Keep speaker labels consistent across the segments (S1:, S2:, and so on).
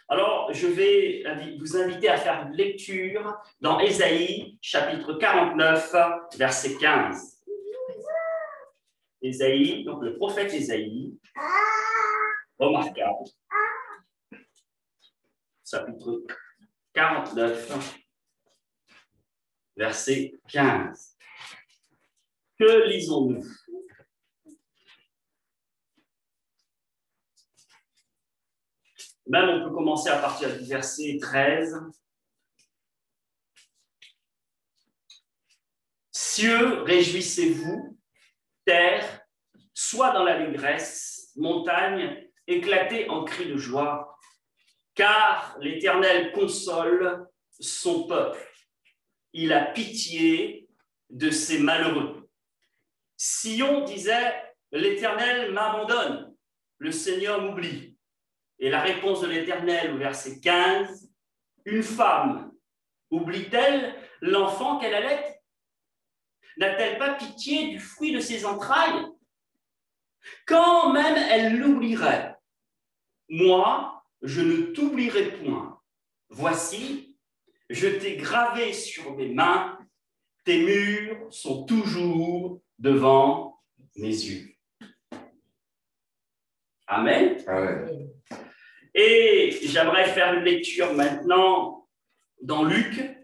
S1: Alors, je vais vous inviter à faire une lecture dans Ésaïe, chapitre 49, verset 15. Ésaïe, donc le prophète Ésaïe, remarquable, chapitre 49, verset 15. Que lisons-nous? Même on peut commencer à partir du verset 13. Cieux, réjouissez-vous, terre, sois dans l'allégresse, montagne, éclatez en cris de joie, car l'Éternel console son peuple. Il a pitié de ses malheureux. Sion disait, l'Éternel m'abandonne, le Seigneur m'oublie. Et la réponse de l'Éternel au verset 15, une femme oublie-t-elle l'enfant qu'elle allait? N'a-t-elle pas pitié du fruit de ses entrailles? Quand même elle l'oublierait. Moi, je ne t'oublierai point. Voici, je t'ai gravé sur mes mains, tes murs sont toujours devant mes yeux. Amen.
S2: Amen.
S1: Et j'aimerais faire une lecture maintenant dans Luc,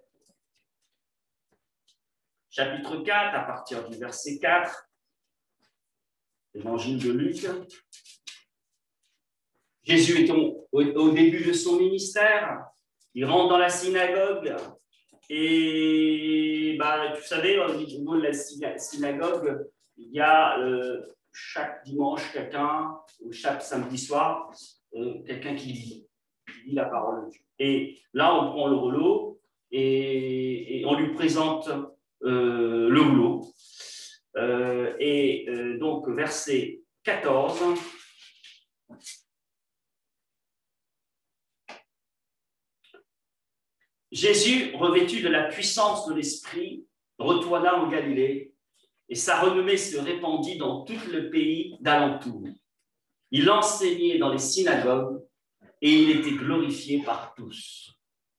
S1: chapitre 4, à partir du verset 4, l'évangile de Luc. Jésus est au début de son ministère, il rentre dans la synagogue et vous savez, au niveau de la synagogue, il y a chaque dimanche quelqu'un, ou chaque samedi soir, quelqu'un qui lit la parole de Dieu. Et là, on prend le rouleau et on lui présente le rouleau. Donc, verset 14. Jésus, revêtu de la puissance de l'Esprit, retourna en Galilée et sa renommée se répandit dans tout le pays d'alentour. Il enseignait dans les synagogues et il était glorifié par tous.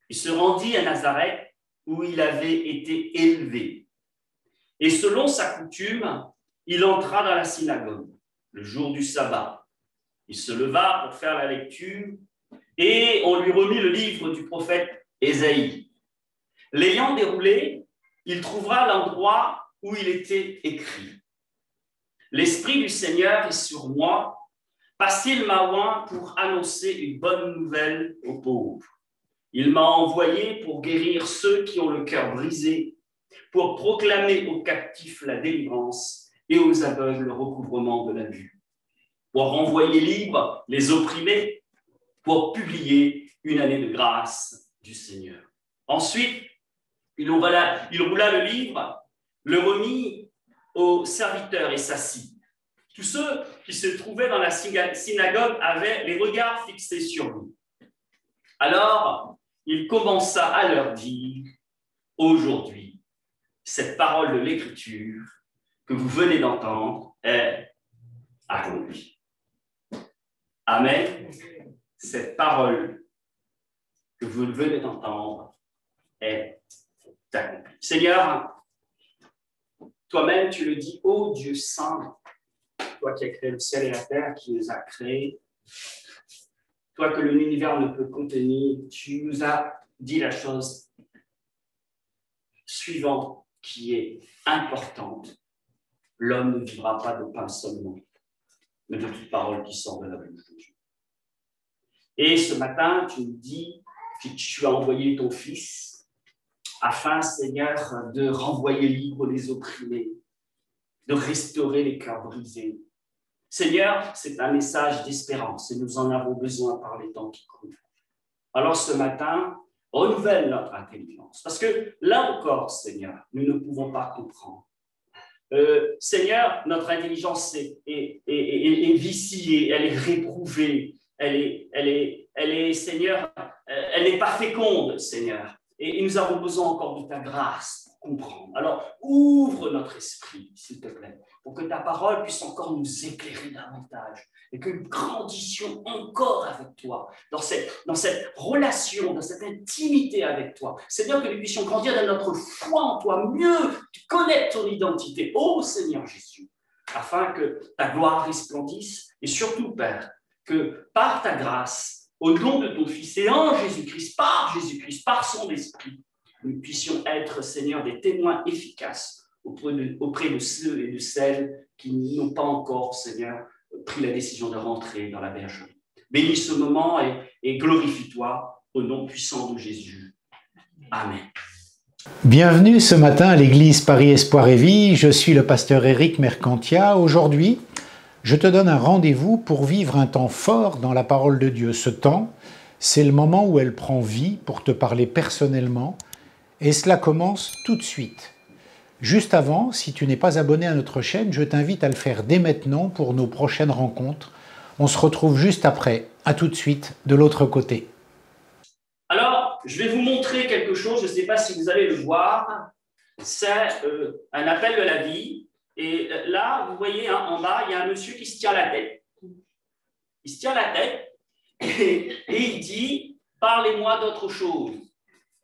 S1: Il se rendit à Nazareth où il avait été élevé. Et selon sa coutume, il entra dans la synagogue le jour du sabbat. Il se leva pour faire la lecture et on lui remit le livre du prophète Ésaïe. L'ayant déroulé, il trouva l'endroit où il était écrit. L'Esprit du Seigneur est sur moi, parce qu'il m'a oint pour annoncer une bonne nouvelle aux pauvres. Il m'a envoyé pour guérir ceux qui ont le cœur brisé, pour proclamer aux captifs la délivrance et aux aveugles le recouvrement de la vue, pour renvoyer libres les opprimés, pour publier une année de grâce du Seigneur. Ensuite, il roula le livre, le remit aux serviteurs et s'assit. Tous ceux qui se trouvaient dans la synagogue avaient les regards fixés sur lui. Alors, il commença à leur dire, « Aujourd'hui, cette parole de l'Écriture que vous venez d'entendre est accomplie. » Amen. Cette parole que vous venez d'entendre est accomplie. Seigneur, toi-même, tu le dis, ô Dieu saint, toi qui as créé le ciel et la terre, qui nous a créés, toi que l'univers ne peut contenir, tu nous as dit la chose suivante qui est importante. L'homme ne vivra pas de pain seulement, mais de toute parole qui sort de la bouche de Dieu. Et ce matin, tu nous dis que tu as envoyé ton Fils afin, Seigneur, de renvoyer libres les opprimés, de restaurer les cœurs brisés. Seigneur, c'est un message d'espérance et nous en avons besoin par les temps qui courent. Alors ce matin, renouvelle notre intelligence parce que là encore, Seigneur, nous ne pouvons pas comprendre. Seigneur, notre intelligence est viciée, elle est réprouvée, elle est, Seigneur, elle n'est pas féconde, Seigneur. Et nous avons besoin encore de ta grâce pour comprendre. Alors, ouvre notre esprit, s'il te plaît. pour que ta parole puisse encore nous éclairer davantage et que nous grandissions encore avec toi, dans cette relation, dans cette intimité avec toi. Seigneur, que nous puissions grandir dans notre foi en toi, mieux connaître ton identité, ô Seigneur Jésus, afin que ta gloire resplendisse et surtout, Père, que par ta grâce, au nom de ton Fils et en Jésus-Christ, par son Esprit, nous puissions être, Seigneur, des témoins efficaces auprès de ceux et de celles qui n'ont pas encore, Seigneur, pris la décision de rentrer dans la bergerie. Bénis ce moment et glorifie-toi au nom puissant de Jésus. Amen.
S2: Bienvenue ce matin à l'église Paris Espoir et Vie. Je suis le pasteur Éric Mercantia. Aujourd'hui, je te donne un rendez-vous pour vivre un temps fort dans la parole de Dieu. Ce temps, c'est le moment où elle prend vie pour te parler personnellement et cela commence tout de suite. Juste avant, si tu n'es pas abonné à notre chaîne, je t'invite à le faire dès maintenant pour nos prochaines rencontres. On se retrouve juste après. À tout de suite de l'autre côté.
S1: Alors, je vais vous montrer quelque chose, je ne sais pas si vous allez le voir. C'est un appel de la vie. Et là, vous voyez, hein, en bas, il y a un monsieur qui se tient la tête. Il se tient la tête et il dit « Parlez-moi d'autre chose ».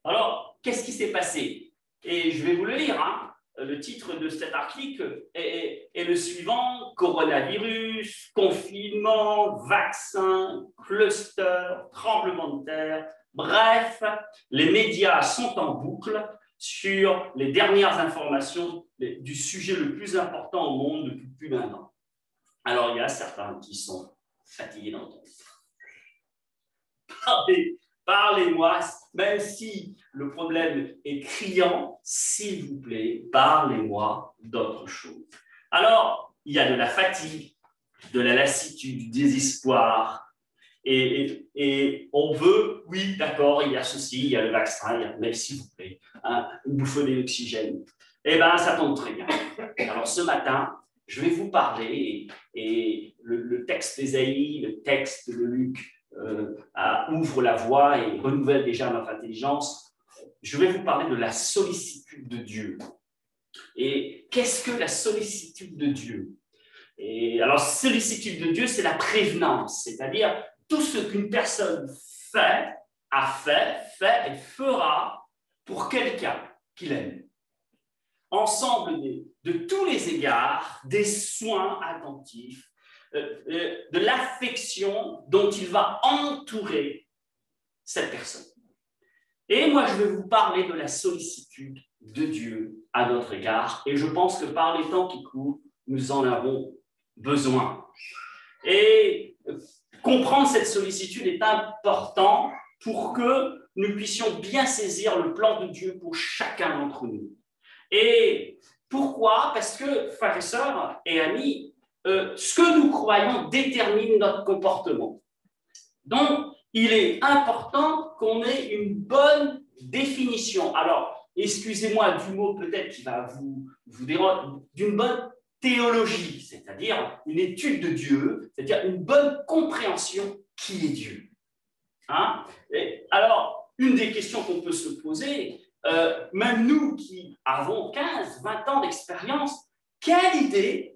S1: Alors, qu'est-ce qui s'est passé? Et je vais vous le lire. Hein. Le titre de cet article est le suivant: coronavirus, confinement, vaccin, cluster, tremblement de terre. Bref, les médias sont en boucle sur les dernières informations du sujet le plus important au monde depuis plus d'1 an. Alors, il y a certains qui sont fatigués d'entendre ça. Parlez-moi, même si le problème est criant, s'il vous plaît, parlez-moi d'autre chose. Alors, il y a de la fatigue, de la lassitude, du désespoir, et on veut, oui, d'accord, il y a ceci, il y a le vaccin, mais s'il vous plaît, hein, une bouffonnée d'oxygène. Eh bien, ça tombe très bien. Alors, ce matin, je vais vous parler, et le texte d'Ésaïe, le texte de Luc, ouvre la voie et renouvelle déjà notre intelligence. Je vais vous parler de la sollicitude de Dieu. Et qu'est-ce que la sollicitude de Dieu? Et alors, sollicitude de Dieu, c'est la prévenance, c'est-à-dire tout ce qu'une personne fait, a fait et fera pour quelqu'un qu'il aime. Ensemble de tous les égards, des soins attentifs, de l'affection dont il va entourer cette personne. Et moi, je vais vous parler de la sollicitude de Dieu à notre égard, et je pense que par les temps qui courent, nous en avons besoin. Et comprendre cette sollicitude est important pour que nous puissions bien saisir le plan de Dieu pour chacun d'entre nous. Et pourquoi? Parce que, frères et sœurs et amis, ce que nous croyons détermine notre comportement. Donc, il est important qu'on ait une bonne définition. Alors, excusez-moi du mot peut-être qui va vous déranger, d'une bonne théologie, c'est-à-dire une étude de Dieu, c'est-à-dire une bonne compréhension qui est Dieu. Hein? Alors, une des questions qu'on peut se poser, même nous qui avons 15, 20 ans d'expérience, quelle idée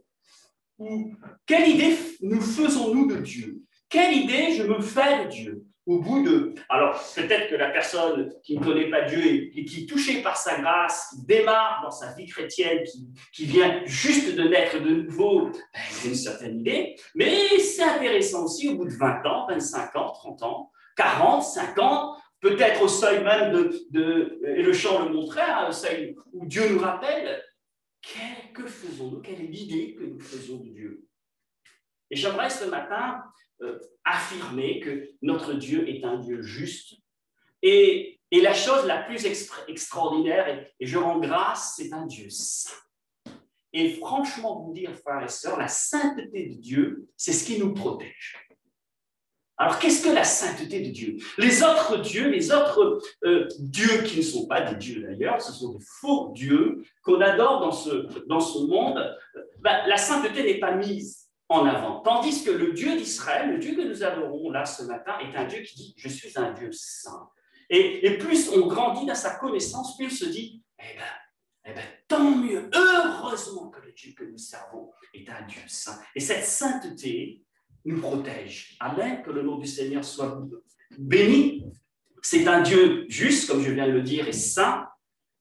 S1: nous faisons-nous de Dieu? Quelle idée je me fais de Dieu au bout de... Alors, peut-être que la personne qui ne connaît pas Dieu et qui est touchée par sa grâce, qui démarre dans sa vie chrétienne, qui vient juste de naître de nouveau, elle a une certaine idée, mais c'est intéressant aussi au bout de 20 ans, 25 ans, 30 ans, 40, 50, peut-être au seuil même et le chant le montrait, hein, au seuil où Dieu nous rappelle, que faisons-nous? Quelle est l'idée que nous faisons de Dieu? Et j'aimerais ce matin affirmer que notre Dieu est un Dieu juste. Et la chose la plus extraordinaire, et je rends grâce, c'est un Dieu saint. Et franchement, vous dire, frères et sœurs, la sainteté de Dieu, c'est ce qui nous protège. Alors, qu'est-ce que la sainteté de Dieu? Les autres dieux, dieux qui ne sont pas des dieux d'ailleurs, ce sont des faux dieux qu'on adore dans ce monde, la sainteté n'est pas mise en avant. Tandis que le Dieu d'Israël, le Dieu que nous adorons là ce matin, est un Dieu qui dit « Je suis un Dieu saint ». Et plus on grandit dans sa connaissance, plus on se dit « Eh bien, eh bien, tant mieux, heureusement que le Dieu que nous servons est un Dieu saint. Et cette sainteté nous protège. Amen, que le nom du Seigneur soit béni. C'est un Dieu juste, comme je viens de le dire, et saint.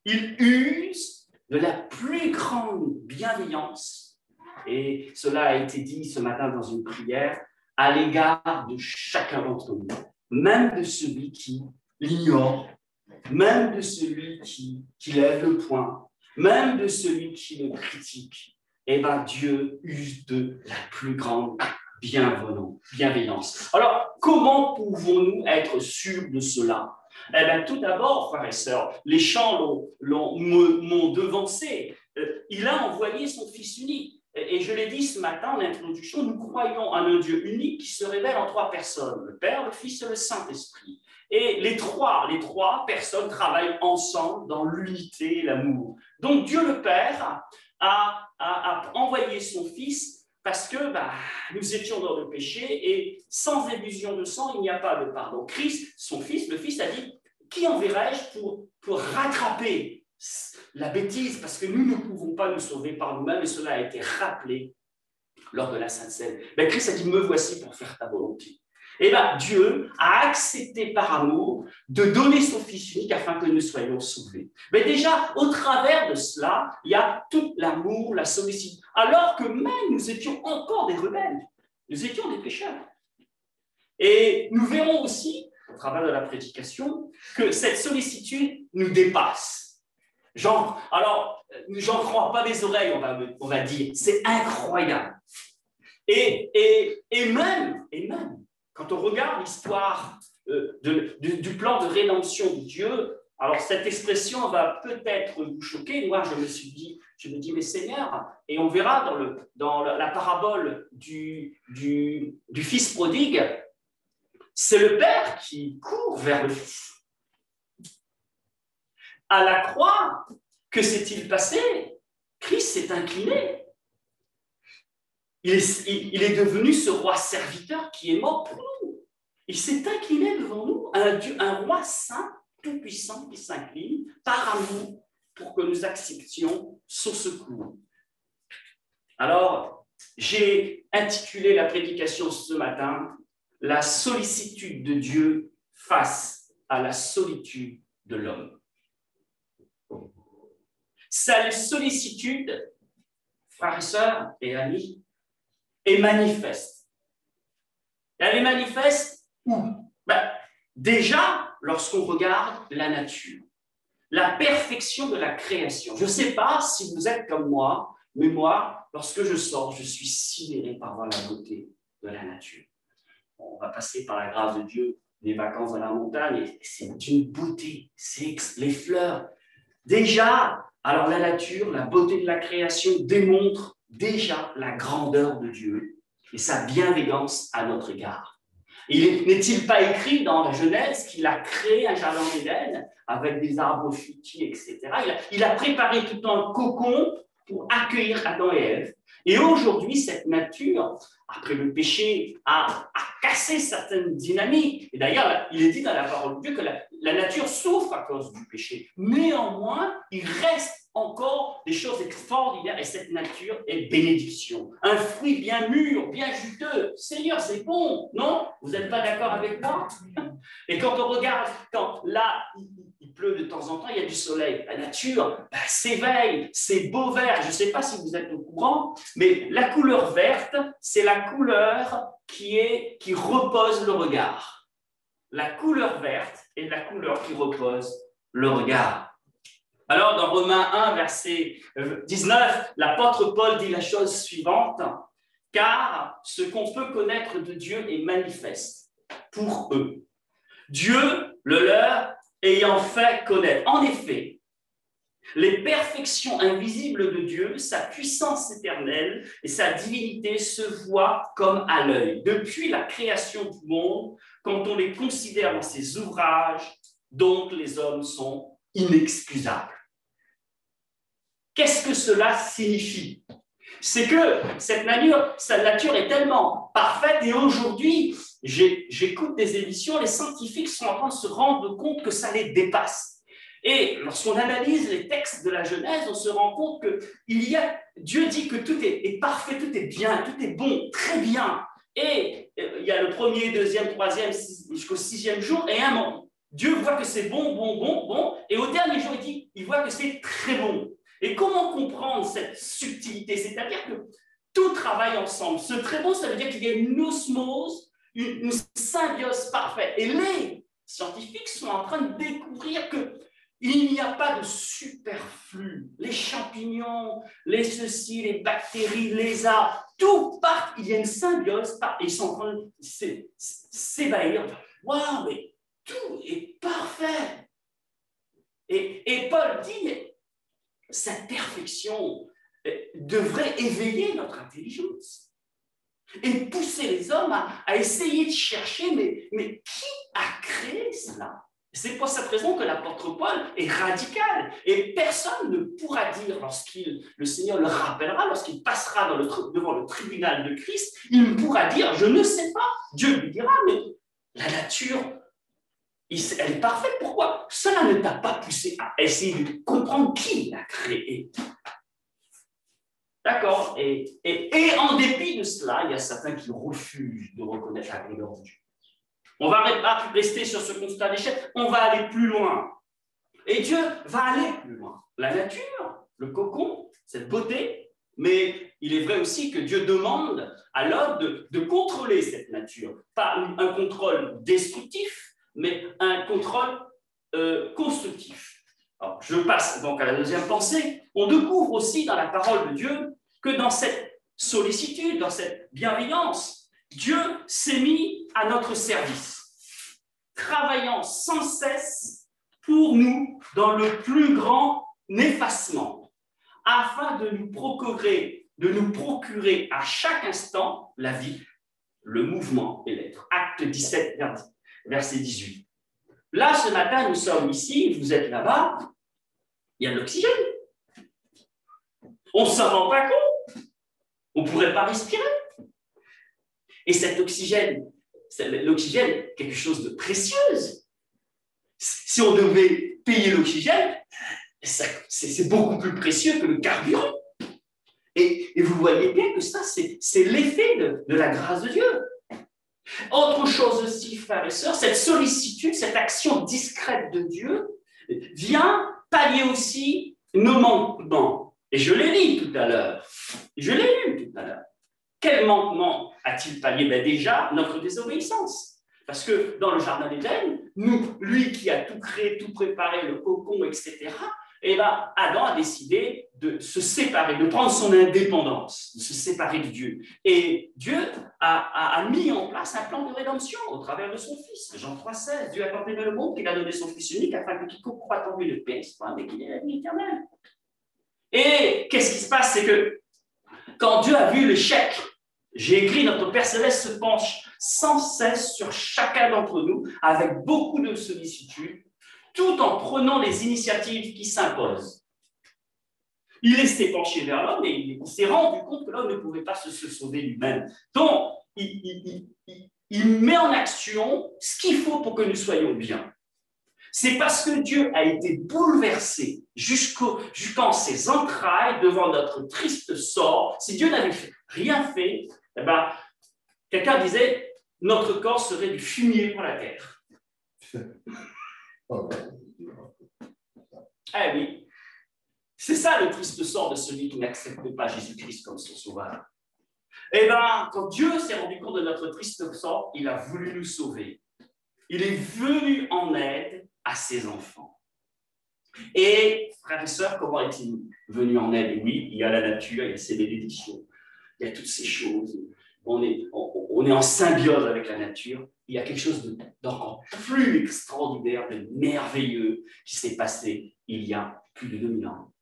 S1: Il use de la plus grande bienveillance, et cela a été dit ce matin dans une prière, à l'égard de chacun d'entre nous, même de celui qui l'ignore, même de celui qui lève le poing, même de celui qui le critique. Eh bien, Dieu use de la plus grande bienveillance. Alors, comment pouvons-nous être sûrs de cela? Eh bien, tout d'abord, frères et sœurs, les chants m'ont devancé. Il a envoyé son Fils unique. Et je l'ai dit ce matin en introduction, nous croyons en un Dieu unique qui se révèle en trois personnes, le Père, le Fils et le Saint-Esprit. Et les trois personnes travaillent ensemble dans l'unité et l'amour. Donc Dieu le Père a envoyé son Fils parce que nous étions dans le péché et sans effusion de sang, il n'y a pas de pardon. Christ, son Fils, le Fils a dit, qui enverrai-je pour rattraper la bêtise, parce que nous ne pouvons pas nous sauver par nous-mêmes, et cela a été rappelé lors de la Sainte Seine. Mais Christ a dit, me voici pour faire ta volonté. Et bien, Dieu a accepté par amour de donner son Fils unique afin que nous soyons sauvés. Mais déjà, au travers de cela, il y a tout l'amour, la sollicitude, alors que même nous étions encore des rebelles, nous étions des pécheurs. Et nous verrons aussi, au travers de la prédication, que cette sollicitude nous dépasse. J'en crois pas mes oreilles, on va dire. C'est incroyable. Et même, quand on regarde l'histoire du plan de rédemption de Dieu, alors cette expression va peut-être vous choquer. Moi, je me dis, mais Seigneur, et on verra dans la parabole du fils prodigue, c'est le Père qui court vers le Fils. À la croix, que s'est-il passé? Christ s'est incliné. Il est devenu ce roi serviteur qui est mort pour nous. Il s'est incliné devant nous, un roi saint, tout-puissant, qui s'incline par amour pour que nous acceptions son secours. Alors, j'ai intitulé la prédication ce matin « La sollicitude de Dieu face à la solitude de l'homme ». Sa sollicitude, frères et sœurs et amis, est manifeste. Elle est manifeste où? Déjà, lorsqu'on regarde la nature, la perfection de la création. Je ne sais pas si vous êtes comme moi, mais moi, lorsque je sors, je suis sidéré par voir la beauté de la nature. On va passer par la grâce de Dieu des vacances dans la montagne, et c'est une beauté, c'est les fleurs. Déjà, alors la nature, la beauté de la création démontre déjà la grandeur de Dieu et sa bienveillance à notre égard. N'est-il pas écrit dans la Genèse qu'il a créé un jardin d'Éden avec des arbres fruitiers, etc. Il a préparé tout un cocon pour accueillir Adam et Ève. Et aujourd'hui, cette nature, après le péché, a cassé certaines dynamiques. Et d'ailleurs, il est dit dans la parole de Dieu que la nature souffre à cause du péché. Néanmoins, il reste encore des choses extraordinaires et cette nature est bénédiction. Un fruit bien mûr, bien juteux. Seigneur, c'est bon, non? Vous n'êtes pas d'accord avec moi? Et quand on regarde, quand là, il pleut de temps en temps, il y a du soleil. La nature s'éveille, c'est beau vert. Je ne sais pas si vous êtes au courant, mais la couleur verte, c'est la couleur qui repose le regard. La couleur verte est la couleur qui repose le regard. Alors, dans Romains 1, verset 19, l'apôtre Paul dit la chose suivante, « Car ce qu'on peut connaître de Dieu est manifeste pour eux. Dieu, le leur, ayant fait connaître. En effet, les perfections invisibles de Dieu, sa puissance éternelle et sa divinité se voient comme à l'œil. Depuis la création du monde, quand on les considère dans ses ouvrages, donc les hommes sont inexcusables. » Qu'est-ce que cela signifie? C'est que sa nature est tellement parfaite et aujourd'hui, j'écoute des émissions, les scientifiques sont en train de se rendre compte que ça les dépasse. Et lorsqu'on analyse les textes de la Genèse, on se rend compte que Dieu dit que tout est parfait, tout est bien, tout est bon, très bien. Et il y a le premier, deuxième, troisième, jusqu'au sixième jour, et un moment, Dieu voit que c'est bon, bon, bon, bon, et au dernier jour, il voit que c'est très bon. Et comment comprendre cette subtilité? C'est-à-dire que tout travaille ensemble. Ce très bon, ça veut dire qu'il y a une osmose, une symbiose parfaite. Et les scientifiques sont en train de découvrir qu'il n'y a pas de superflu. Les champignons, les ceci, les bactéries, les arbres, tout part, il y a une symbiose, ils sont en train de s'ébahir. Waouh, mais tout est parfait. Et Paul dit, mais cette perfection devrait éveiller notre intelligence et pousser les hommes à essayer de chercher, mais qui a créé cela? C'est pour cette raison que l'apôtre Paul est radical et personne ne pourra dire, le Seigneur le rappellera, lorsqu'il passera devant le tribunal de Christ, il ne pourra dire, je ne sais pas. Dieu lui dira, mais la nature, elle est parfaite. Pourquoi? Cela ne t'a pas poussé à essayer de comprendre qui l'a créé. D'accord? Et en dépit de cela, il y a certains qui refusent de reconnaître la grandeur de Dieu. On va pas rester sur ce constat d'échec, on va aller plus loin. Et Dieu va aller plus loin. La nature, le cocon, cette beauté, mais il est vrai aussi que Dieu demande à l'homme de contrôler cette nature. Pas un contrôle destructif, mais un contrôle constructif. Alors, je passe donc à la deuxième pensée. On découvre aussi dans la parole de Dieu que dans cette sollicitude, dans cette bienveillance, Dieu s'est mis à notre service, travaillant sans cesse pour nous dans le plus grand effacement, afin de nous procurer à chaque instant la vie, le mouvement et l'être. Acte 17, verset 18. Là, ce matin, nous sommes ici, vous êtes là-bas, il y a de l'oxygène. On ne s'en rend pas compte. On ne pourrait pas respirer. Et cet oxygène, l'oxygène, quelque chose de précieux. Si on devait payer l'oxygène, c'est beaucoup plus précieux que le carburant. Et vous voyez bien que ça, c'est l'effet de la grâce de Dieu. Autre chose aussi, frères et sœurs, cette sollicitude, cette action discrète de Dieu vient pallier aussi nos manquements. Et je l'ai lu tout à l'heure. Quel manquement a-t-il pallié? Déjà, notre désobéissance. Parce que dans le jardin d'Éden, lui qui a tout créé, tout préparé, le cocon, etc., Adam a décidé de se séparer, de prendre son indépendance, de se séparer de Dieu. Et Dieu a mis en place un plan de rédemption au travers de son Fils. Jean 3,16, Dieu a tant aimé le monde qu'il a donné son Fils unique afin que quiconque croit en lui ne périsse pas, mais qu'il ait la vie éternelle. Et qu'est-ce qui se passe? C'est que quand Dieu a vu l'échec, j'ai écrit, notre Père Céleste se penche sans cesse sur chacun d'entre nous avec beaucoup de sollicitude, tout en prenant les initiatives qui s'imposent. Il s'est penché vers l'homme et il s'est rendu compte que l'homme ne pouvait pas se sauver lui-même. Donc, il met en action ce qu'il faut pour que nous soyons bien. C'est parce que Dieu a été bouleversé jusqu'en ses entrailles devant notre triste sort. Si Dieu n'avait rien fait, quelqu'un disait notre corps serait du fumier pour la terre. Eh oui, c'est ça le triste sort de celui qui n'accepte pas Jésus-Christ comme son sauveur. Quand Dieu s'est rendu compte de notre triste sort, il a voulu nous sauver. Il est venu en aide à ses enfants. Et, frères et sœurs, comment est-il venu en aide? Oui, il y a la nature, il y a ses bénédictions, il y a toutes ces choses. On est en symbiose avec la nature. Il y a quelque chose d'encore plus extraordinaire, de merveilleux qui s'est passé il y a plus de 2000 ans.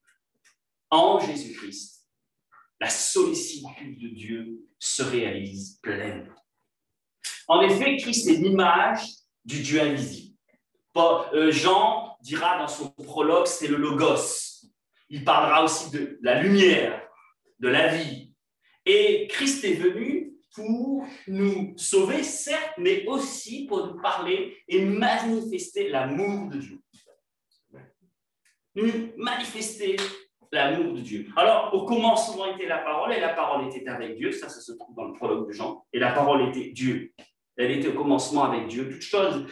S1: En Jésus-Christ, la sollicitude de Dieu se réalise pleinement. En effet, Christ est l'image du Dieu invisible. Jean dira dans son prologue, c'est le Logos. Il parlera aussi de la lumière, de la vie. Et Christ est venu pour nous sauver, certes, mais aussi pour nous parler et manifester l'amour de Dieu. nous manifester l'amour de Dieu. Alors, au commencement était la parole, et la parole était avec Dieu, ça se trouve dans le prologue de Jean, et la parole était Dieu. Elle était au commencement avec Dieu. Toutes choses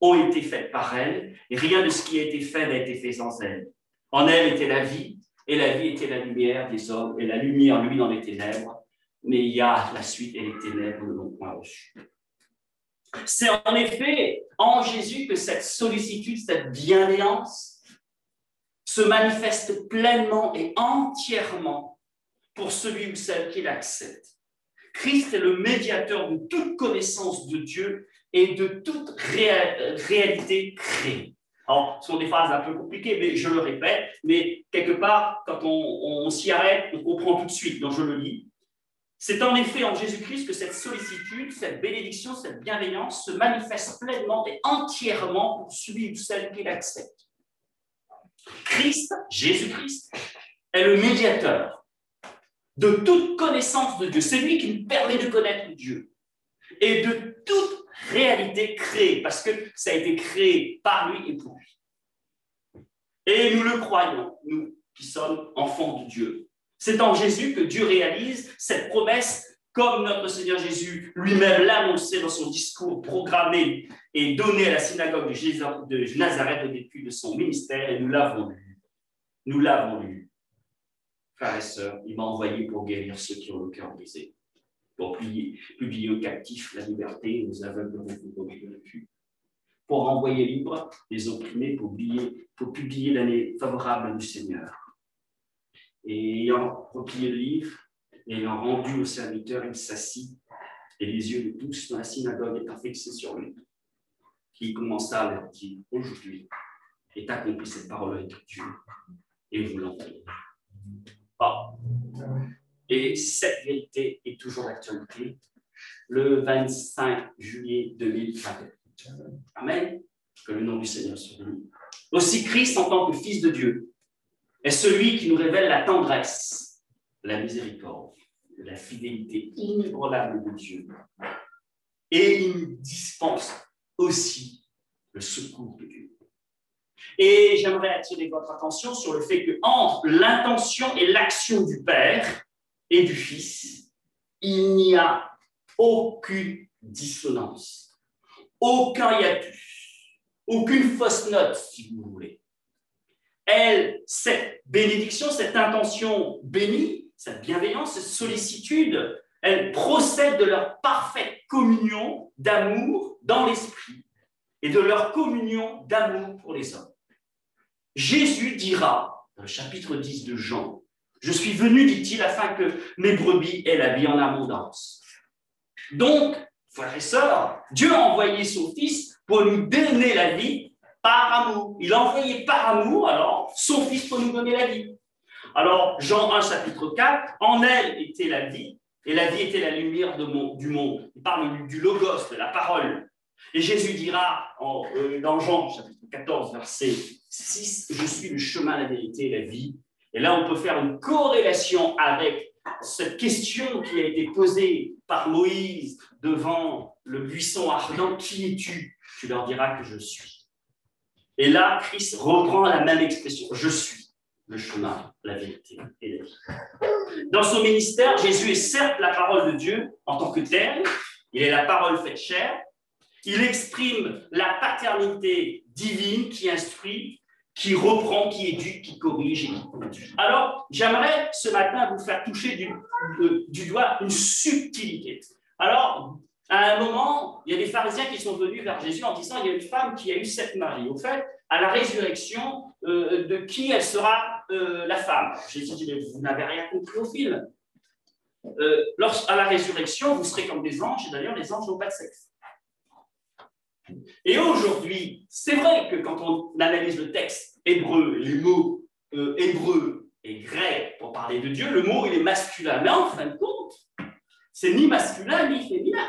S1: ont été faites par elle, et rien de ce qui a été fait n'a été fait sans elle. En elle était la vie, et la vie était la lumière des hommes, et la lumière, lui, dans les ténèbres. Mais il y a la suite, et les ténèbres ne l'ont point reçue. C'est en effet en Jésus que cette sollicitude, cette bienveillance se manifeste pleinement et entièrement pour celui ou celle qui l'accepte. Christ est le médiateur de toute connaissance de Dieu et de toute réalité créée. Alors, ce sont des phrases un peu compliquées, mais je le répète, mais quelque part, quand on s'y arrête, on comprend tout de suite, donc je le lis. C'est en effet en Jésus-Christ que cette sollicitude, cette bénédiction, cette bienveillance se manifeste pleinement et entièrement pour celui ou celle qui l'accepte. Christ, Jésus-Christ, est le médiateur de toute connaissance de Dieu. C'est lui qui nous permet de connaître Dieu et de toute réalité créée, parce que ça a été créé par lui et pour lui. Et nous le croyons, nous qui sommes enfants de Dieu. C'est en Jésus que Dieu réalise cette promesse, comme notre Seigneur Jésus lui-même l'a annoncé dans son discours programmé et donné à la synagogue de Nazareth au début de son ministère, et nous l'avons lu. Nous l'avons lu. Frères et sœurs, il m'a envoyé pour guérir ceux qui ont le cœur brisé, pour publier aux captifs la liberté, aux aveugles la vue, pour renvoyer libres les opprimés, pour publier l'année favorable du Seigneur. Et ayant replié le livre, ayant rendu au serviteur, il s'assit, et les yeux de tous dans la synagogue étant fixés sur lui, qui commença à leur dire, aujourd'hui est accomplie cette parole de Dieu, et vous l'entendez. Et cette vérité est toujours d'actualité, le 25 juillet 2021. Amen. Que le nom du Seigneur soit béni. Aussi Christ, en tant que Fils de Dieu, est celui qui nous révèle la tendresse, la miséricorde, la fidélité inébranlable de Dieu. Et il nous dispense aussi le secours de Dieu. Et j'aimerais attirer votre attention sur le fait qu'entre l'intention et l'action du Père et du Fils, il n'y a aucune dissonance, aucun hiatus, aucune fausse note, si vous voulez. Cette bénédiction, cette intention bénie, cette bienveillance, cette sollicitude, elle procède de leur parfaite communion d'amour dans l'esprit et de leur communion d'amour pour les hommes. Jésus dira, dans le chapitre 10 de Jean, « Je suis venu, dit-il, afin que mes brebis aient la vie en abondance. » Donc, frères et sœurs, Dieu a envoyé son Fils pour nous donner la vie par amour. Il a envoyé par amour, alors, son Fils pour nous donner la vie. Alors, Jean 1, chapitre 4, « En elle était la vie, et la vie était la lumière du monde. » Il parle du logos, de la parole. Et Jésus dira dans Jean, chapitre 14, verset 6, « Je suis le chemin, la vérité et la vie. » Et là, on peut faire une corrélation avec cette question qui a été posée par Moïse devant le buisson ardent. « Qui es-tu » Tu leur diras que je suis. Et là, Christ reprend la même expression. « Je suis le chemin, la vérité et la vie. » Dans son ministère, Jésus est certes la parole de Dieu en tant que telle. Il est la parole faite chair. Il exprime la paternité divine qui instruit, qui reprend, qui éduque, qui corrige et qui conduit. Alors, j'aimerais ce matin vous faire toucher du doigt une subtilité. Alors, à un moment, il y a des pharisiens qui sont venus vers Jésus en disant « Il y a une femme qui a eu 7 maris. Au fait, à la résurrection, de qui elle sera la femme ?» Jésus dit « Vous n'avez rien compris au film. À la résurrection, vous serez comme des anges, et d'ailleurs, les anges n'ont pas de sexe. » Et aujourd'hui, c'est vrai que quand on analyse le texte hébreu, les mots hébreux et grecs pour parler de Dieu, le mot il est masculin. Mais en fin de compte, c'est ni masculin ni féminin.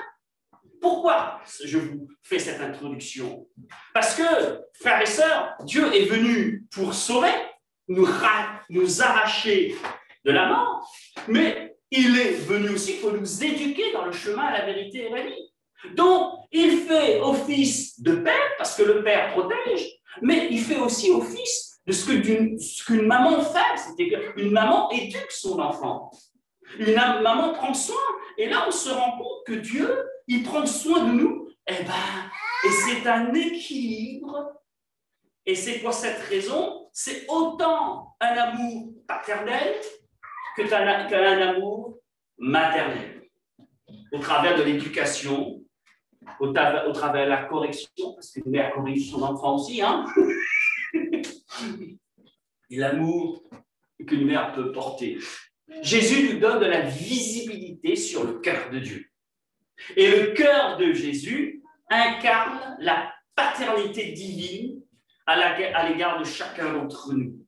S1: Pourquoi je vous fais cette introduction? Parce que, frères et sœurs, Dieu est venu pour sauver, nous arracher de la mort, mais il est venu aussi pour nous éduquer dans le chemin à la vérité et à la vie. Donc, il fait office de père, parce que le père protège, mais il fait aussi office de ce qu'une maman fait. C'est qu'une maman éduque son enfant. Une maman prend soin. Et là, on se rend compte que Dieu, il prend soin de nous. Et c'est un équilibre. Et c'est pour cette raison, c'est autant un amour paternel qu'un amour maternel. Au travers de l'éducation, au travers de la correction, parce qu'une mère corrige son enfant aussi, hein. Et l'amour qu'une mère peut porter. Jésus nous donne de la visibilité sur le cœur de Dieu. Et le cœur de Jésus incarne la paternité divine à l'égard de chacun d'entre nous.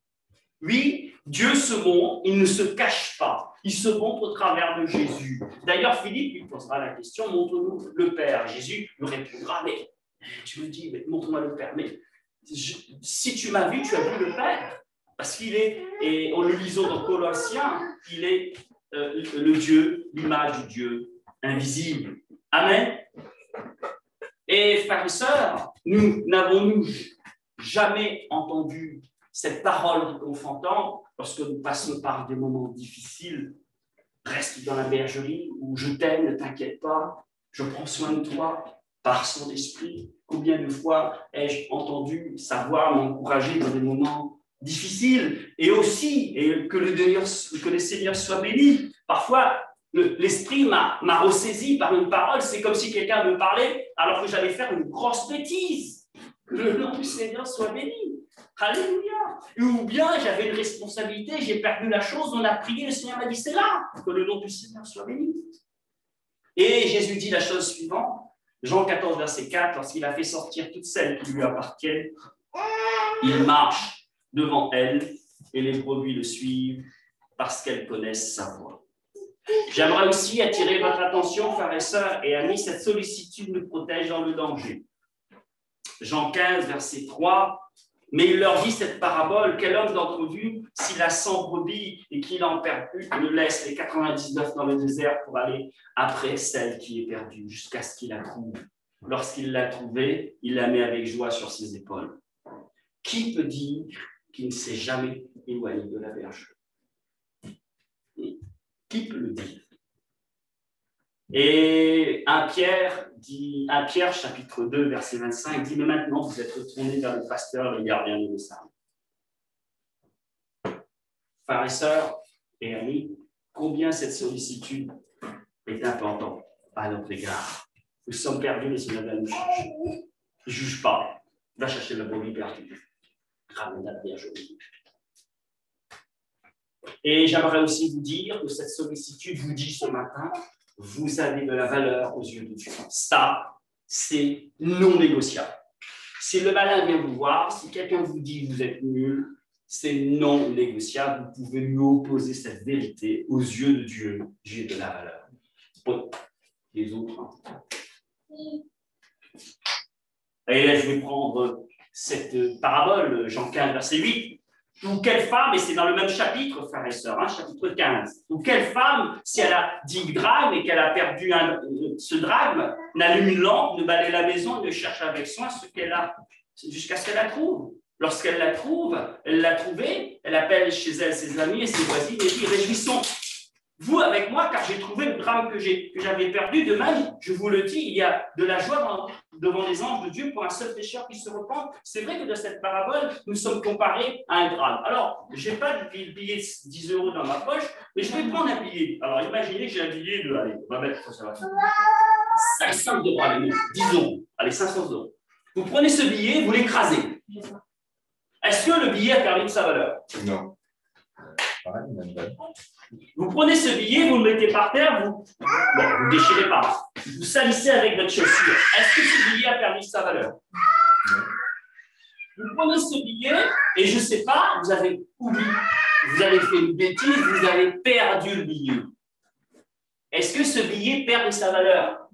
S1: Oui, Dieu se montre, il ne se cache pas. Il se montre au travers de Jésus. D'ailleurs, Philippe lui posera la question, montre-nous le Père. Jésus lui répondra, mais tu me dis, montre-moi le Père. Mais si tu m'as vu, tu as vu le Père. Parce qu'il est, et en le lisant dans Colossiens, il est le Dieu, l'image du Dieu invisible. Amen. Et frères et sœurs, nous n'avons-nous jamais entendu cette parole réconfortante lorsque nous passons par des moments difficiles? Reste dans la bergerie où je t'aime, ne t'inquiète pas, je prends soin de toi par son esprit. Combien de fois ai-je entendu sa voix m'encourager dans des moments difficiles? Et aussi, et que le Seigneur soit béni. Parfois, l'esprit m'a ressaisi par une parole. C'est comme si quelqu'un me parlait alors que j'allais faire une grosse bêtise. Que le nom du Seigneur soit béni. Alléluia. Ou bien j'avais une responsabilité, j'ai perdu la chose, on a prié, le Seigneur m'a dit c'est là. Que le nom du Seigneur soit béni. Et Jésus dit la chose suivante. Jean 14, verset 4, lorsqu'il a fait sortir toutes celles qui lui appartiennent, il marche devant elles et les brebis le suivent parce qu'elles connaissent sa voix. J'aimerais aussi attirer votre attention, frères et sœurs et amis, cette sollicitude nous protège dans le danger. Jean 15, verset 3, mais il leur dit cette parabole, quel homme d'entre vous, s'il a 100 brebis et qu'il en perd une, ne laisse les 99 dans le désert pour aller après celle qui est perdue, jusqu'à ce qu'il la trouve. Lorsqu'il l'a trouvée, il la met avec joie sur ses épaules. Qui peut dire qu'il ne s'est jamais éloigné de la bergerie? Qui peut le dire? Et 1 Pierre, chapitre 2, verset 25, dit, mais maintenant vous êtes retournés vers le pasteur, le gardien de vos âmes. Frères et sœurs et amis, combien cette sollicitude est importante à notre égard. Nous sommes perdus, mais Seigneur va nous chercher. Ne juge pas, va chercher la brebis perdue. Ramène la bergerie. Et j'aimerais aussi vous dire que cette sollicitude vous dit ce matin, vous avez de la valeur aux yeux de Dieu. Ça, c'est non négociable. Si le malin vient vous voir, si quelqu'un vous dit que vous êtes nul, c'est non négociable. Vous pouvez lui opposer cette vérité aux yeux de Dieu. J'ai de la valeur. Bon, les autres. Et là, je vais prendre cette parabole, Jean 15, verset 8. Ou quelle femme, et c'est dans le même chapitre, frères et sœurs, chapitre 15, ou quelle femme, si elle a 10 drachmes et qu'elle a perdu ce drachme, n'allume une lampe, ne balaye la maison, ne cherche avec soin ce qu'elle a, jusqu'à ce qu'elle la trouve. Lorsqu'elle la trouve, elle l'a trouvée, elle appelle chez elle ses amis et ses voisines et dit, réjouissons vous avec moi, car j'ai trouvé le drame que j'avais perdu. De même, je vous le dis, il y a de la joie devant les anges de Dieu pour un seul pécheur qui se repent. C'est vrai que dans cette parabole, nous sommes comparés à un drame. Alors, je n'ai pas de billet de 10 € dans ma poche, mais je vais prendre un billet. Alors, imaginez que j'ai un billet de, allez, on va mettre ça, 500 €, allez, 10 €, allez, 500 €. Vous prenez ce billet, vous l'écrasez. Est-ce que le billet a perdu de sa valeur?
S3: Non.
S1: Vous prenez ce billet, vous le mettez par terre, vous ne déchirez pas, vous salissez avec votre chaussure. Est-ce que ce billet a perdu sa valeur? Vous prenez ce billet et je ne sais pas, vous avez oublié, vous avez fait une bêtise, vous avez perdu le billet. Est-ce que ce billet perd de sa valeur?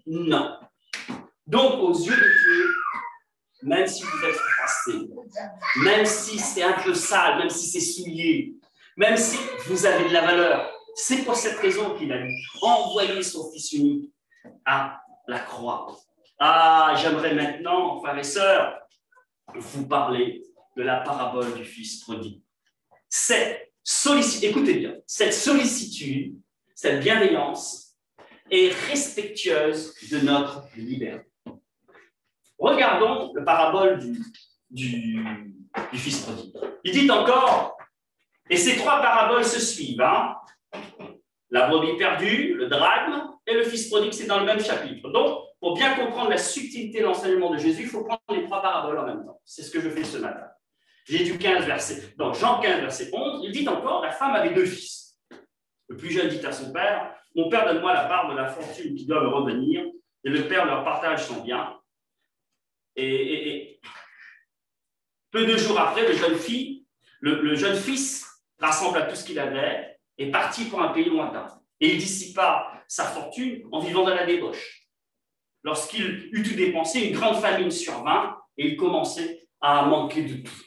S1: Non. Donc, aux yeux de Dieu, même si vous êtes froissé, même si c'est un peu sale, même si c'est souillé, même si vous avez de la valeur, c'est pour cette raison qu'il a envoyé son Fils unique à la croix. Ah, j'aimerais maintenant, frères et sœurs, vous parler de la parabole du fils prodigue. Écoutez bien, cette sollicitude, cette bienveillance est respectueuse de notre liberté. Regardons la parabole du fils prodigue. Il dit encore, et ces trois paraboles se suivent, hein? La brebis perdue, le drachme et le fils prodigue, c'est dans le même chapitre. Donc, pour bien comprendre la subtilité de l'enseignement de Jésus, il faut prendre les trois paraboles en même temps. C'est ce que je fais ce matin. Dans Jean 15, verset 11, il dit encore, la femme avait deux fils. Le plus jeune dit à son père, mon père, donne-moi la part de la fortune qui doit me revenir. Et le père leur partage son bien. Et peu de jours après, le jeune fils rassembla tout ce qu'il avait et partit pour un pays lointain. Et il dissipa sa fortune en vivant dans la débauche. Lorsqu'il eut tout dépensé, une grande famine survint et il commençait à manquer de tout.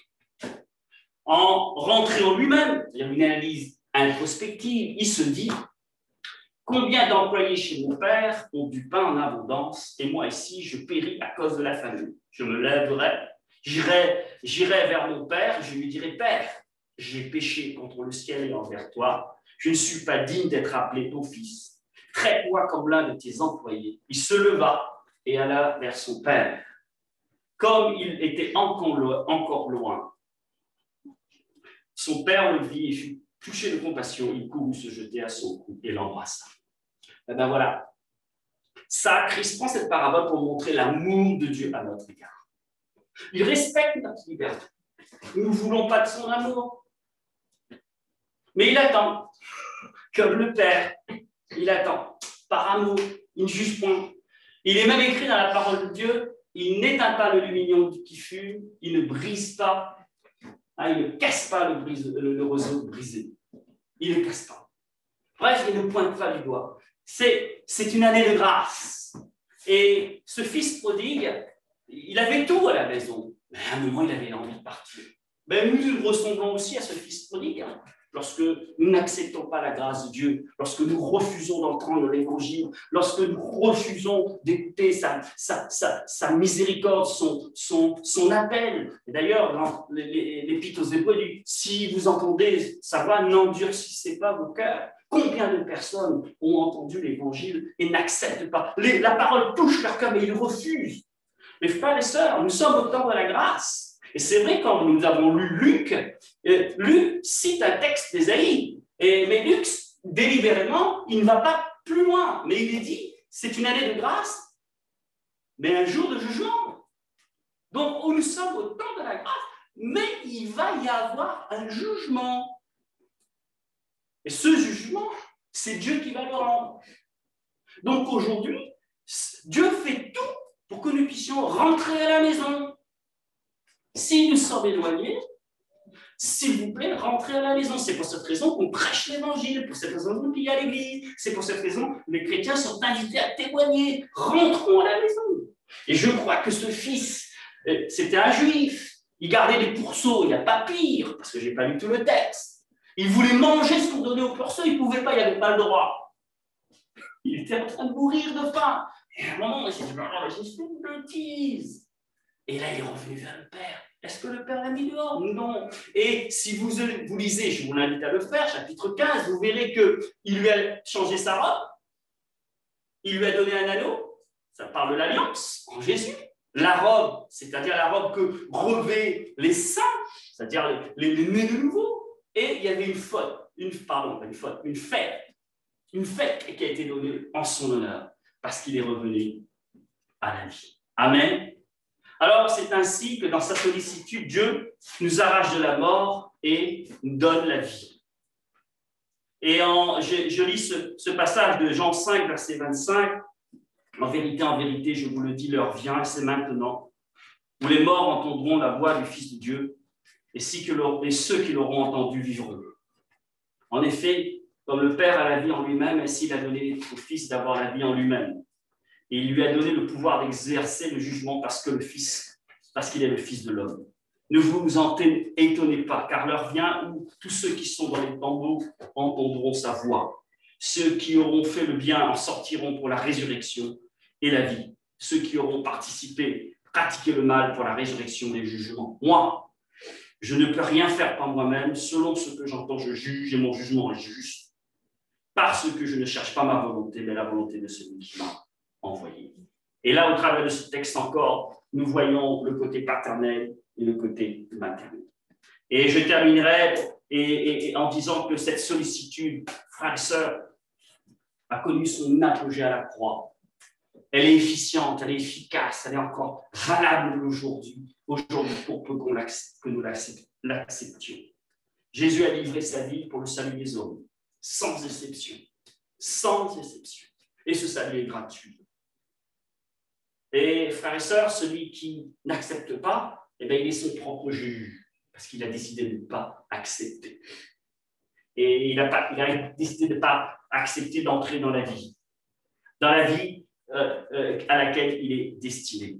S1: En rentrant en lui-même, c'est-à-dire une analyse introspective, il se dit « Combien d'employés chez mon père ont du pain en abondance et moi ici, je péris à cause de la famine. Je me lèverai, j'irai vers mon père, je lui dirai « Père, j'ai péché contre le ciel et envers toi. Je ne suis pas digne d'être appelé ton fils. Traite-moi comme l'un de tes employés. » Il se leva et alla vers son père. Comme il était encore loin, son père le vit et fut touché de compassion. Il courut se jeter à son cou et l'embrassa. Et ben voilà. Ça, Christ prend cette parabole pour montrer l'amour de Dieu à notre égard. Il respecte notre liberté. Nous ne voulons pas de son amour. Mais il attend, comme le Père, il attend, par amour, il ne juge point. Il est même écrit dans la parole de Dieu, il n'éteint pas le lumignon qui fume, il ne brise pas, hein, il ne casse pas le roseau brisé. Il ne casse pas. Bref, il ne pointe pas du doigt. C'est une année de grâce. Et ce fils prodigue, il avait tout à la maison, mais à un moment, il avait envie de partir. Ben, nous ressemblons aussi à ce fils prodigue. Hein. Lorsque nous n'acceptons pas la grâce de Dieu, lorsque nous refusons d'entendre l'Évangile, lorsque nous refusons d'écouter sa miséricorde, son appel. Et d'ailleurs, dans l'Épître aux Hébreux, il dit, si vous entendez sa voix, n'endurcissez pas vos cœurs. Combien de personnes ont entendu l'Évangile et n'acceptent pas? La parole touche leur cœur, mais ils refusent. Mes frères et sœurs, nous sommes au temps de la grâce. Et c'est vrai, quand nous avons lu Luc, Luc cite un texte d'Ésaïe, mais Luc, délibérément, il ne va pas plus loin, mais il est dit, c'est une année de grâce, mais un jour de jugement. Donc, nous sommes au temps de la grâce, mais il va y avoir un jugement. Et ce jugement, c'est Dieu qui va le rendre. Donc aujourd'hui, Dieu fait tout pour que nous puissions rentrer à la maison. Si nous sommes éloignés, s'il vous plaît, rentrez à la maison. C'est pour cette raison qu'on prêche l'Évangile, pour cette raison qu'on pille à l'Église, c'est pour cette raison que les chrétiens sont invités à témoigner. Rentrons à la maison. Et je crois que ce fils, c'était un juif. Il gardait des pourceaux, il n'y a pas pire, parce que je n'ai pas lu tout le texte. Il voulait manger ce qu'on donnait aux pourceaux, il ne pouvait pas, il n'avait pas le droit. Il était en train de mourir de faim. Et à un moment, il s'est dit, j'ai fait une bêtise. Et là, il est revenu vers le Père. Est-ce que le Père l'a mis dehors? Non. Et si vous lisez, je vous l'invite à le faire, chapitre 15, vous verrez qu'il lui a changé sa robe, il lui a donné un anneau, ça parle de l'alliance en Jésus. La robe, c'est-à-dire la robe que revêt les saints, c'est-à-dire les nés de nouveau. Et il y avait une fête qui a été donnée en son honneur, parce qu'il est revenu à la vie. Amen. Alors, c'est ainsi que dans sa sollicitude, Dieu nous arrache de la mort et nous donne la vie. Et je lis ce passage de Jean 5, verset 25. En vérité, je vous le dis, l'heure vient, et c'est maintenant, où les morts entendront la voix du Fils de Dieu, et ceux qui l'auront entendu vivront. En effet, comme le Père a la vie en lui-même, ainsi il a donné au Fils d'avoir la vie en lui-même. Et il lui a donné le pouvoir d'exercer le jugement parce qu'il est le Fils de l'homme. Ne vous en étonnez pas, car l'heure vient où tous ceux qui sont dans les tombeaux entendront sa voix. Ceux qui auront fait le bien en sortiront pour la résurrection et la vie. Ceux qui auront pratiqué le mal pour la résurrection des jugements. Moi, Je ne peux rien faire par moi-même. Selon ce que j'entends, je juge et mon jugement est juste. Parce que je ne cherche pas ma volonté, mais la volonté de celui qui m'a envoyé. Et là, au travers de ce texte encore, nous voyons le côté paternel et le côté maternel. Et je terminerai en disant que cette sollicitude, frères et sœurs, a connu son apogée à la croix. Elle est efficiente, elle est efficace, elle est encore valable aujourd'hui pour peu que nous l'acceptions. Jésus a livré sa vie pour le salut des hommes, sans exception. Sans exception. Et ce salut est gratuit. Et frères et sœurs, celui qui n'accepte pas, eh bien, il est son propre juge, parce qu'il a décidé de ne pas accepter. Et il a décidé de ne pas accepter d'entrer dans la vie à laquelle il est destiné.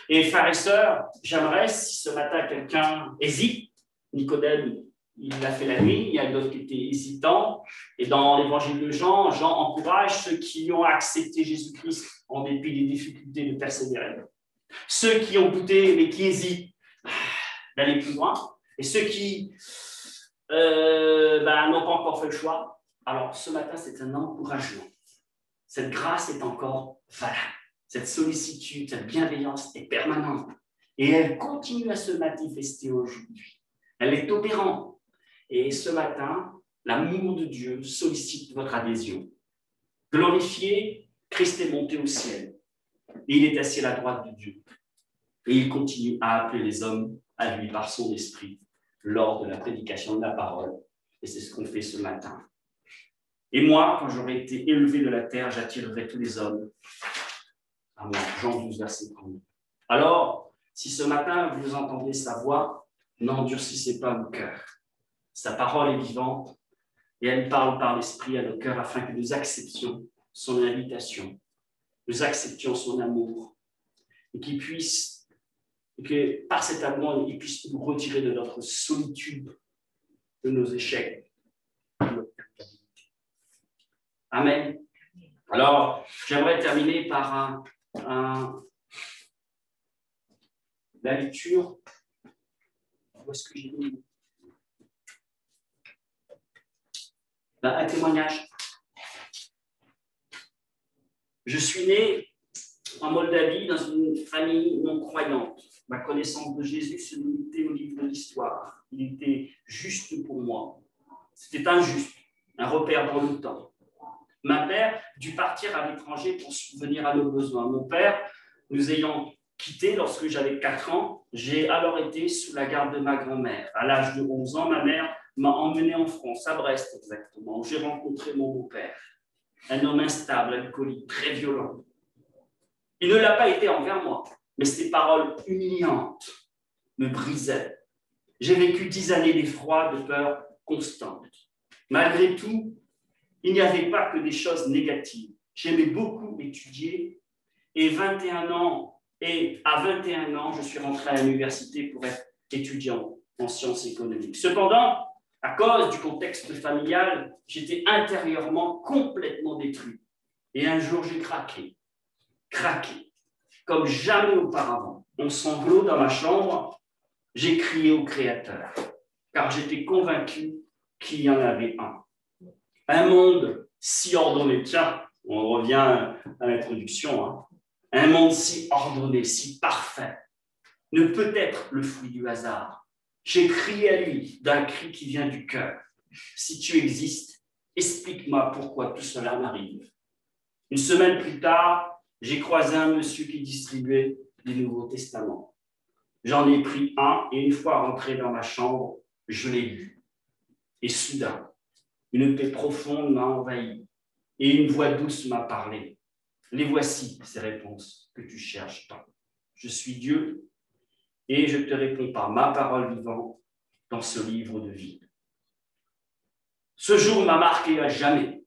S1: Et frères et sœurs, j'aimerais, si ce matin quelqu'un hésite, Nicodème, il l'a fait la nuit, il y a d'autres qui étaient hésitants, et dans l'évangile de Jean, Jean encourage ceux qui ont accepté Jésus-Christ en dépit des difficultés de persévérer. Ceux qui ont douté mais qui hésitent d'aller plus loin, et ceux qui n'ont pas encore fait le choix. Alors ce matin, c'est un encouragement. Cette grâce est encore valable. Cette sollicitude, cette bienveillance est permanente. Et elle continue à se manifester aujourd'hui. Elle est opérante. Et ce matin, l'amour de Dieu sollicite votre adhésion. Glorifié, Christ est monté au ciel. Et il est assis à la droite de Dieu. Et il continue à appeler les hommes à lui par son esprit lors de la prédication de la parole. Et c'est ce qu'on fait ce matin. Et moi, quand j'aurai été élevé de la terre, j'attirerai tous les hommes à moi. Jean 12, verset 1. Alors, si ce matin vous entendez sa voix, n'endurcissez pas vos cœurs. Sa parole est vivante et elle parle par l'esprit à nos cœurs afin que nous acceptions son invitation, nous acceptions son amour et que par cet amour, il puisse nous retirer de notre solitude, de nos échecs, de notre culpabilité. Amen. Alors, j'aimerais terminer par la lecture. Où est-ce que j'ai mis un témoignage. Je suis né en Moldavie dans une famille non croyante. Ma connaissance de Jésus se limitait au livre de l'histoire. Il était juste pour moi. C'était injuste, un repère dans le temps. Ma mère dut partir à l'étranger pour subvenir à nos besoins. Mon père, nous ayant quittés lorsque j'avais 4 ans, j'ai alors été sous la garde de ma grand-mère. À l'âge de 11 ans, ma mère m'a emmené en France, à Brest exactement, où j'ai rencontré mon beau-père. Un homme instable, alcoolique, très violent. Il ne l'a pas été envers moi, mais ses paroles humiliantes me brisaient. J'ai vécu 10 années d'effroi, de peur constante. Malgré tout, il n'y avait pas que des choses négatives. J'aimais beaucoup étudier et à 21 ans, je suis rentré à l'université pour être étudiant en sciences économiques. Cependant, à cause du contexte familial, j'étais intérieurement complètement détruit. Et un jour, j'ai craqué, comme jamais auparavant. En sanglot dans ma chambre, j'ai crié au Créateur, car j'étais convaincu qu'il y en avait un. Un monde si ordonné, tiens, on revient à l'introduction, hein. Un monde si ordonné, si parfait, ne peut être le fruit du hasard. J'ai crié à lui d'un cri qui vient du cœur. Si tu existes, explique-moi pourquoi tout cela m'arrive. Une semaine plus tard, j'ai croisé un monsieur qui distribuait les Nouveaux Testaments. J'en ai pris un et une fois rentré dans ma chambre, je l'ai lu. Et soudain, une paix profonde m'a envahi et une voix douce m'a parlé. Les voici, ces réponses que tu cherches tant. Je suis Dieu et je te réponds par ma parole vivante dans ce livre de vie. Ce jour m'a marqué à jamais.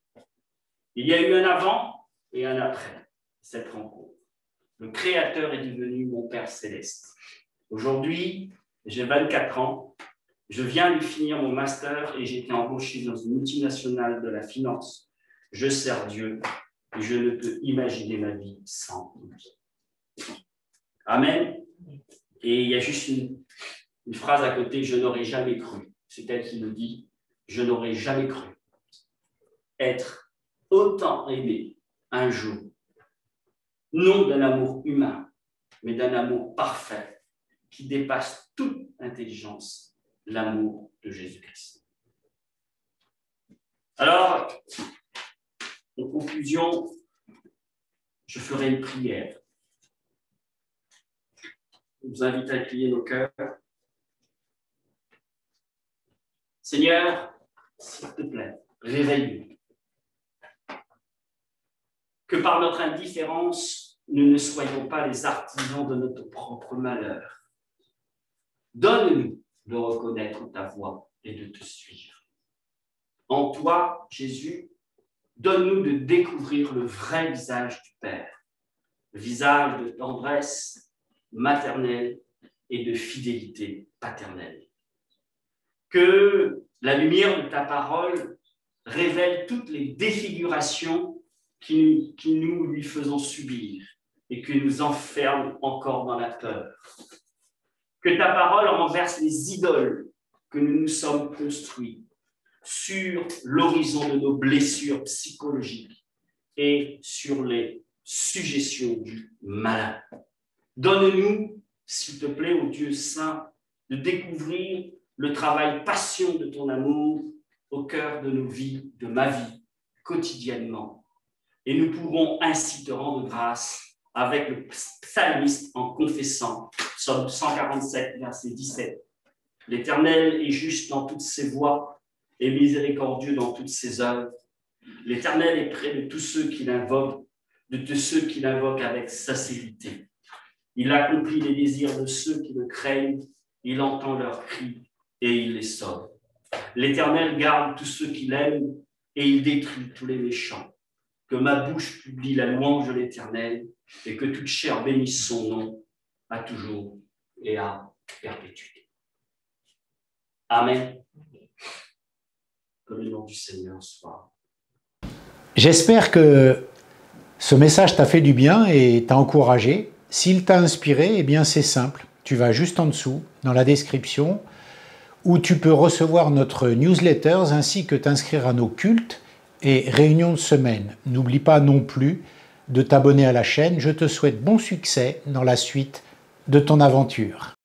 S1: Il y a eu un avant et un après cette rencontre. Le Créateur est devenu mon Père céleste. Aujourd'hui, j'ai 24 ans. Je viens de finir mon master et j'ai été embauché dans une multinationale de la finance. Je sers Dieu et je ne peux imaginer ma vie sans lui. Amen. Et il y a juste Une phrase à côté, je n'aurais jamais cru. C'est elle qui nous dit, je n'aurais jamais cru être autant aimé un jour, non d'un amour humain, mais d'un amour parfait qui dépasse toute intelligence, l'amour de Jésus-Christ. Alors, en conclusion, je ferai une prière. Je vous invite à plier nos cœurs. Seigneur, s'il te plaît, réveille-nous. Que par notre indifférence, nous ne soyons pas les artisans de notre propre malheur. Donne-nous de reconnaître ta voix et de te suivre. En toi, Jésus, donne-nous de découvrir le vrai visage du Père, le visage de tendresse maternelle et de fidélité paternelle. Que la lumière de ta parole révèle toutes les défigurations qui nous lui faisons subir et qui nous enferment encore dans la peur. Que ta parole renverse les idoles que nous nous sommes construits sur l'horizon de nos blessures psychologiques et sur les suggestions du malin. Donne-nous, s'il te plaît, ô Dieu saint, de découvrir le travail patient de ton amour au cœur de nos vies, de ma vie, quotidiennement. Et nous pourrons ainsi te rendre grâce avec le psalmiste en confessant, Psaume 147, verset 17. L'Éternel est juste dans toutes ses voies et miséricordieux dans toutes ses œuvres. L'Éternel est près de tous ceux qui l'invoquent, de ceux qui l'invoquent avec sincérité. Il accomplit les désirs de ceux qui le craignent, il entend leurs cris et il les sauve. L'Éternel garde tous ceux qui l'aiment et il détruit tous les méchants. Que ma bouche publie la louange de l'Éternel et que toute chair bénisse son nom à toujours et à perpétuité. Amen. Que le nom du Seigneur soit.
S2: J'espère que ce message t'a fait du bien et t'a encouragé. S'il t'a inspiré, eh bien c'est simple. Tu vas juste en dessous, dans la description, où tu peux recevoir notre newsletters ainsi que t'inscrire à nos cultes et réunions de semaine. N'oublie pas non plus de t'abonner à la chaîne. Je te souhaite bon succès dans la suite de ton aventure.